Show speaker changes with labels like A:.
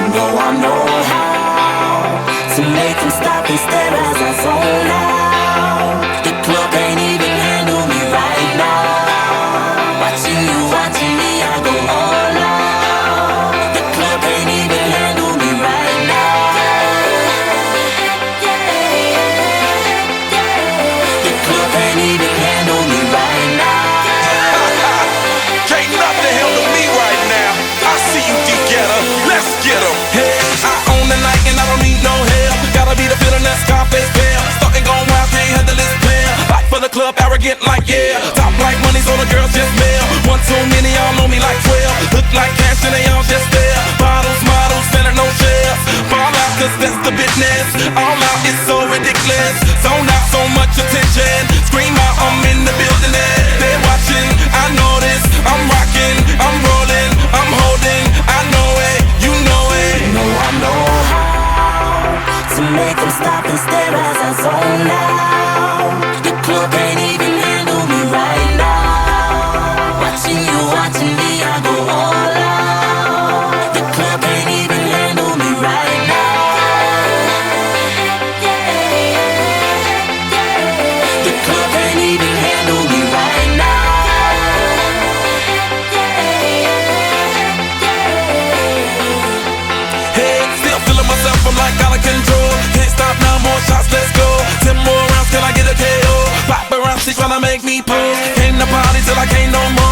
A: No, I know how to make them stop and stare as I zone out. The club can't even handle me right now. Watching you, watching me, I go all out. The club can't even handle me right now. The club can't even handle me right now.
B: Can't nothing handle me right now. I see you, D-Getter. Let's get 'em. Hey, I own the night and I don't need no help. Gotta be the feeling that Scarface feel. Starting going wild, can't handle this pair. Fight for the club, arrogant like yeah. Top like money, so the girls just mail. One too many, y'all know me like 12. Look like cash and they all just there. Bottles, models, selling no shares. Fall out, cause that's the business. All out is so ridiculous. Zone out, so much attention. Scream out, I'm in the building and they're watching. I know this, I'm rocking, I'm rolling, I'm holding. I know it, you know it.
A: No, I know how to make them stop and stare as I zone out. The club can't even handle me right now. Watching you, watching me, I go all out. The club can't even handle me right now. The club can't even handle me right now.
B: Hey, still feeling myself, I'm like out of control. Can't stop now, more shots, let's go. 10 more rounds, can I get a KO? Pop around, she's tryna make me pull. Came to party till I can't no more.